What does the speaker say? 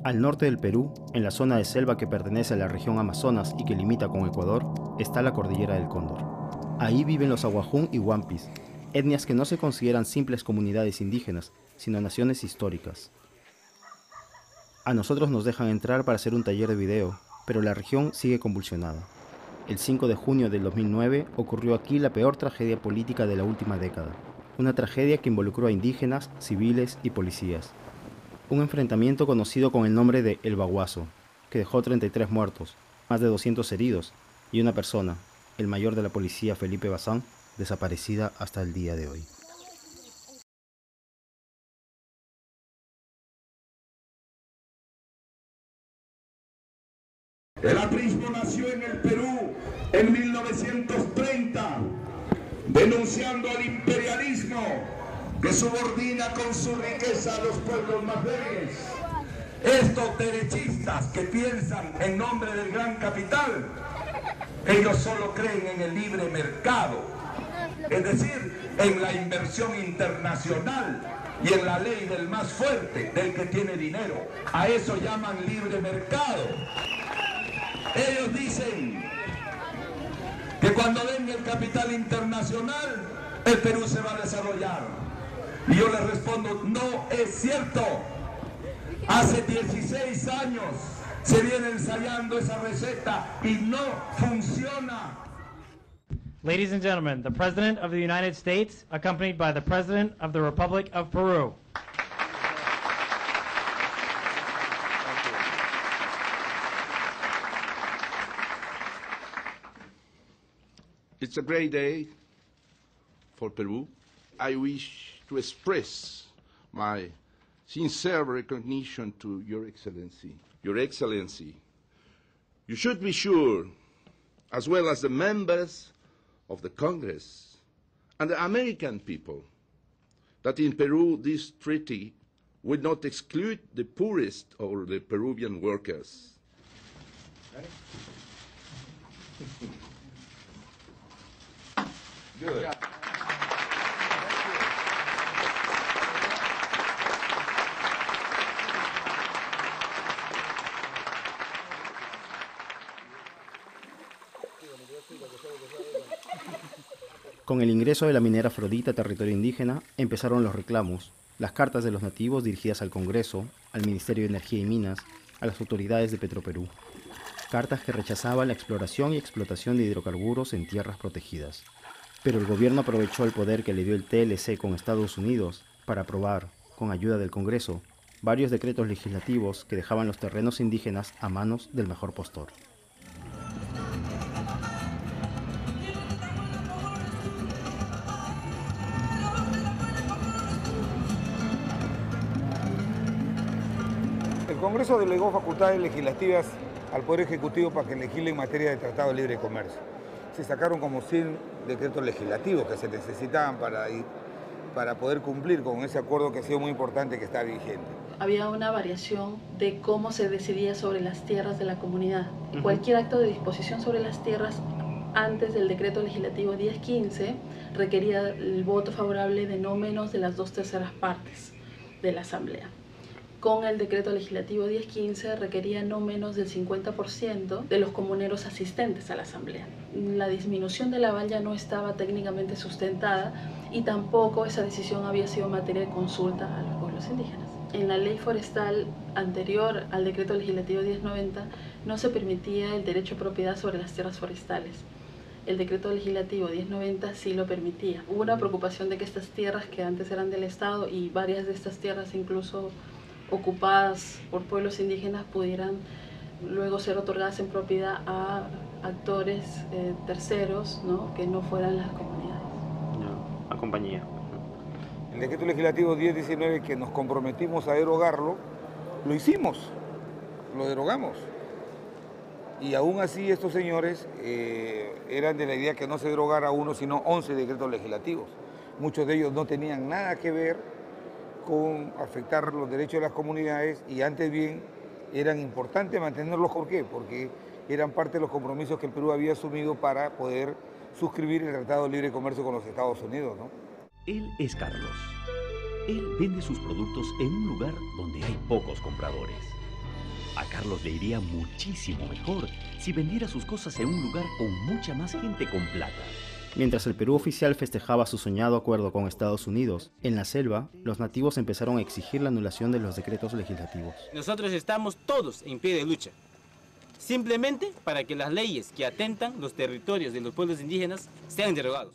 Al norte del Perú, en la zona de selva que pertenece a la región Amazonas y que limita con Ecuador, está la cordillera del Cóndor. Ahí viven los Aguajún y Huampis, etnias que no se consideran simples comunidades indígenas, sino naciones históricas. A nosotros nos dejan entrar para hacer un taller de video, pero la región sigue convulsionada. El 5 de junio del 2009 ocurrió aquí la peor tragedia política de la última década. Una tragedia que involucró a indígenas, civiles y policías. Un enfrentamiento conocido con el nombre de El Baguazo, que dejó 33 muertos, más de 200 heridos y una persona, el mayor de la policía Felipe Bazán, desaparecida hasta el día de hoy. El aprismo nació en el Perú en 1930, denunciando al imperialismo que subordina con su riqueza a los pueblos más débiles. Estos derechistas que piensan en nombre del gran capital, ellos solo creen en el libre mercado, es decir, en la inversión internacional y en la ley del más fuerte, del que tiene dinero. A eso llaman libre mercado. Ellos dicen que cuando venga el capital internacional, el Perú se va a desarrollar. Y yo les respondo, no es cierto. Hace 16 años se viene ensayando esa receta y no funciona. Ladies and gentlemen, the President of the United States, accompanied by the President of the Republic of Peru. It's a great day for Peru. I wish to express my sincere recognition to Your Excellency. Your Excellency, you should be sure, as well as the members of the Congress and the American people, that in Peru this treaty would not exclude the poorest or the Peruvian workers. Good. Con el ingreso de la minera Afrodita a territorio indígena, empezaron los reclamos, las cartas de los nativos dirigidas al Congreso, al Ministerio de Energía y Minas, a las autoridades de Petroperú. Cartas que rechazaban la exploración y explotación de hidrocarburos en tierras protegidas. Pero el gobierno aprovechó el poder que le dio el TLC con Estados Unidos para aprobar, con ayuda del Congreso, varios decretos legislativos que dejaban los terrenos indígenas a manos del mejor postor. El Congreso delegó facultades legislativas al Poder Ejecutivo para que legisle en materia de Tratado de Libre Comercio. Se sacaron como 100 decretos legislativos que se necesitaban para poder cumplir con ese acuerdo que ha sido muy importante, que está vigente. Había una variación de cómo se decidía sobre las tierras de la comunidad. Cualquier acto de disposición sobre las tierras antes del decreto legislativo 1015 requería el voto favorable de no menos de las 2/3 partes de la Asamblea. Con el decreto legislativo 1015 requería no menos del 50% de los comuneros asistentes a la Asamblea. La disminución del aval ya no estaba técnicamente sustentada y tampoco esa decisión había sido materia de consulta a los pueblos indígenas. En la ley forestal anterior al decreto legislativo 1090 no se permitía el derecho a propiedad sobre las tierras forestales. El decreto legislativo 1090 sí lo permitía. Hubo una preocupación de que estas tierras que antes eran del Estado y varias de estas tierras incluso ocupadas por pueblos indígenas pudieran luego ser otorgadas en propiedad a actores terceros, ¿no?, que no fueran las comunidades. A compañía. El decreto legislativo 1019, que nos comprometimos a derogarlo, lo hicimos, lo derogamos. Y aún así estos señores eran de la idea que no se derogara uno, sino 11 decretos legislativos. Muchos de ellos no tenían nada que ver con afectar los derechos de las comunidades y antes bien eran importantes mantenerlos. ¿Por qué? Porque eran parte de los compromisos que el Perú había asumido para poder suscribir el Tratado de Libre Comercio con los Estados Unidos, ¿no? Él es Carlos. Él vende sus productos en un lugar donde hay pocos compradores. A Carlos le iría muchísimo mejor si vendiera sus cosas en un lugar con mucha más gente con plata. Mientras el Perú oficial festejaba su soñado acuerdo con Estados Unidos, en la selva, los nativos empezaron a exigir la anulación de los decretos legislativos. Nosotros estamos todos en pie de lucha, simplemente para que las leyes que atentan los territorios de los pueblos indígenas sean derogados.